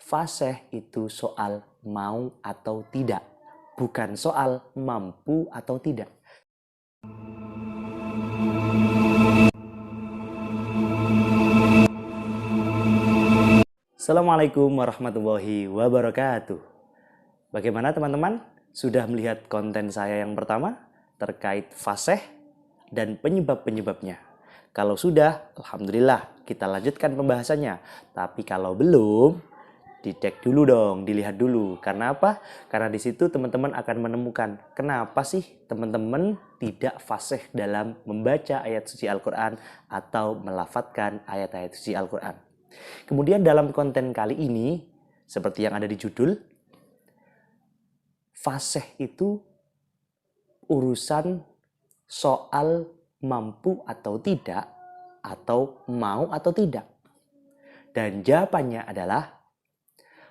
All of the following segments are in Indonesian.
Fasih itu soal mau atau tidak, bukan soal mampu atau tidak. Assalamualaikum warahmatullahi wabarakatuh. Bagaimana teman-teman? Sudah melihat konten saya yang pertama terkait fasih dan penyebab-penyebabnya? Kalau sudah, alhamdulillah, kita lanjutkan pembahasannya. Tapi kalau belum, dicek dulu dong, dilihat dulu. Karena apa? Karena di situ teman-teman akan menemukan kenapa sih teman-teman tidak fasih dalam membaca ayat suci Al-Quran atau melafadzkan ayat-ayat suci Al-Quran. Kemudian dalam konten kali ini, seperti yang ada di judul, fasih itu urusan soal mampu atau tidak, atau mau atau tidak. Dan jawabannya adalah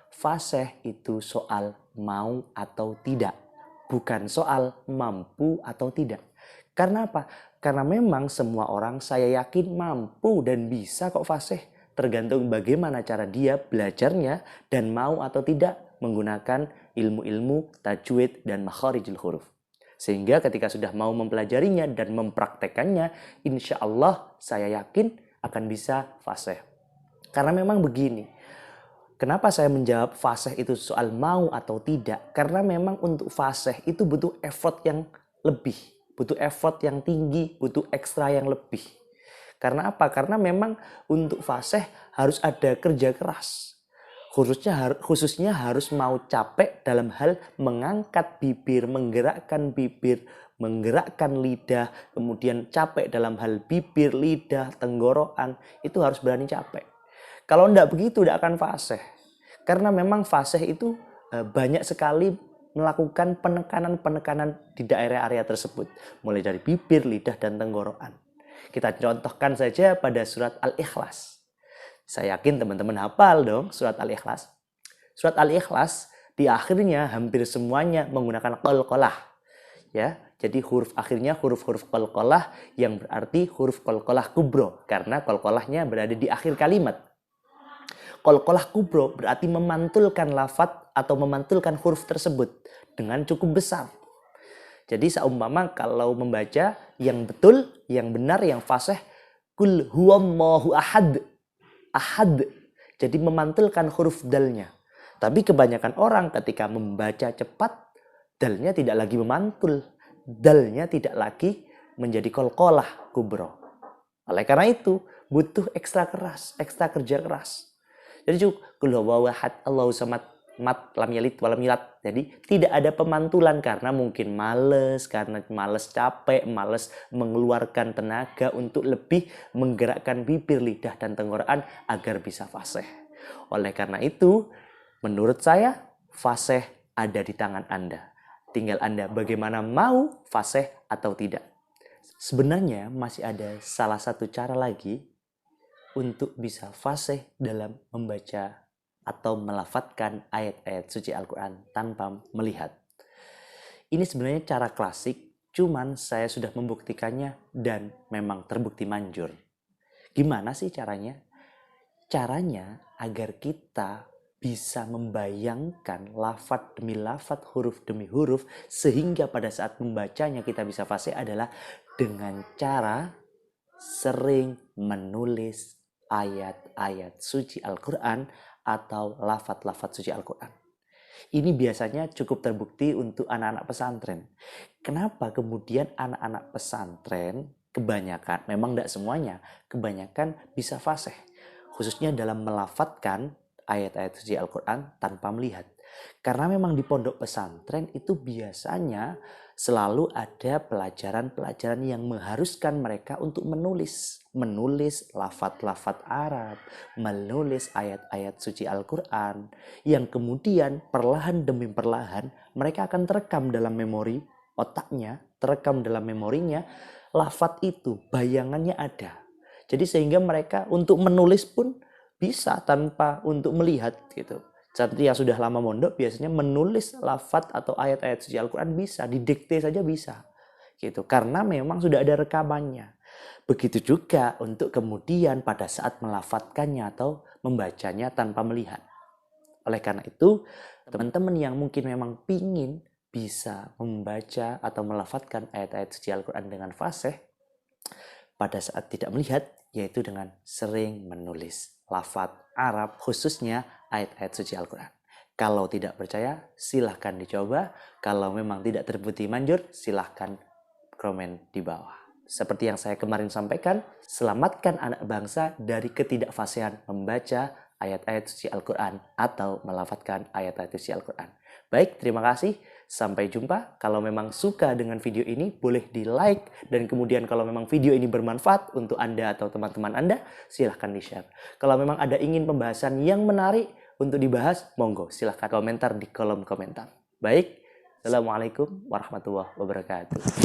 fasih itu soal mau atau tidak, bukan soal mampu atau tidak. Karena apa? Karena memang semua orang saya yakin mampu dan bisa kok fasih, tergantung bagaimana cara dia belajarnya dan mau atau tidak menggunakan ilmu-ilmu tajwid dan makharijul huruf. Sehingga ketika sudah mau mempelajarinya dan mempraktekannya, insya Allah saya yakin akan bisa fasih. Karena memang begini, kenapa saya menjawab fasih itu soal mau atau tidak? Karena memang untuk fasih itu butuh effort yang lebih, butuh effort yang tinggi, butuh ekstra yang lebih. Karena apa? Karena memang untuk fasih harus ada kerja keras. Khususnya harus mau capek dalam hal mengangkat bibir, menggerakkan lidah, kemudian capek dalam hal bibir, lidah, tenggorokan, itu harus berani capek. Kalau tidak begitu, tidak akan fasih. Karena memang fasih itu banyak sekali melakukan penekanan-penekanan di daerah-area tersebut. Mulai dari bibir, lidah, dan tenggorokan. Kita contohkan saja pada surat Al-Ikhlas. Saya yakin teman-teman hafal dong surat Al-Ikhlas. Surat Al-Ikhlas di akhirnya hampir semuanya menggunakan qalqalah. Ya, jadi huruf akhirnya huruf-huruf qalqalah yang berarti huruf qalqalah kubro. Karena qalqalahnya berada di akhir kalimat. Qalqalah kubro berarti memantulkan lafadz atau memantulkan huruf tersebut dengan cukup besar. Jadi seumpama kalau membaca yang betul, yang benar, yang fasih, kul huwallahu ahad. Ahad. Jadi memantulkan huruf dalnya. Tapi kebanyakan orang ketika membaca cepat, dalnya tidak lagi memantul. Dalnya tidak lagi menjadi qalqalah kubro. Oleh karena itu, butuh ekstra keras, ekstra kerja keras. Jadi kul huwallahu ahad, Allahu samad, mat lam yalid walam yulad. Jadi tidak ada pemantulan karena mungkin karena males capek, males mengeluarkan tenaga untuk lebih menggerakkan bibir, lidah, dan tenggorokan agar bisa fasih. Oleh karena itu, menurut saya fasih ada di tangan Anda. Tinggal Anda bagaimana mau fasih atau tidak. Sebenarnya masih ada salah satu cara lagi untuk bisa fasih dalam membaca atau melafadzkan ayat-ayat suci Al-Quran tanpa melihat. Ini sebenarnya cara klasik, cuman saya sudah membuktikannya dan memang terbukti manjur. Gimana sih caranya? Caranya agar kita bisa membayangkan lafadz demi lafadz, huruf demi huruf, sehingga pada saat membacanya kita bisa fasih adalah dengan cara sering menulis ayat-ayat suci Al-Quran atau lafadz-lafadz suci Al-Quran. Ini biasanya cukup terbukti untuk anak-anak pesantren. Kenapa kemudian anak-anak pesantren kebanyakan, memang tidak semuanya, kebanyakan bisa fasih. Khususnya dalam melafadzkan ayat-ayat suci Al-Quran tanpa melihat. Karena memang di pondok pesantren itu biasanya selalu ada pelajaran-pelajaran yang mengharuskan mereka untuk menulis lafadz-lafadz Arab, menulis ayat-ayat suci Al-Quran, yang kemudian perlahan demi perlahan mereka akan terekam dalam memori otaknya, terekam dalam memorinya, lafadz itu, bayangannya ada. Jadi sehingga mereka untuk menulis pun bisa tanpa untuk melihat gitu. Seperti yang sudah lama mondok biasanya menulis lafadz atau ayat-ayat suci Al-Quran bisa, didikte saja bisa. Gitu. Karena memang sudah ada rekamannya. Begitu juga untuk kemudian pada saat melafadzkannya atau membacanya tanpa melihat. Oleh karena itu, teman-teman yang mungkin memang pingin bisa membaca atau melafadzkan ayat-ayat suci Al-Quran dengan fasih pada saat tidak melihat, yaitu dengan sering menulis lafadz Arab, khususnya ayat-ayat suci Al-Quran. Kalau tidak percaya, silahkan dicoba. Kalau memang tidak terbukti manjur, silahkan komen di bawah. Seperti yang saya kemarin sampaikan, selamatkan anak bangsa dari ketidakfasihan membaca ayat-ayat suci Al-Quran atau melafadzkan ayat-ayat suci Al-Quran. Baik, terima kasih. Sampai jumpa. Kalau memang suka dengan video ini, boleh di-like. Dan kemudian kalau memang video ini bermanfaat untuk Anda atau teman-teman Anda, silahkan di-share. Kalau memang ada ingin pembahasan yang menarik untuk dibahas, monggo silahkan komentar di kolom komentar. Baik, Assalamualaikum warahmatullahi wabarakatuh.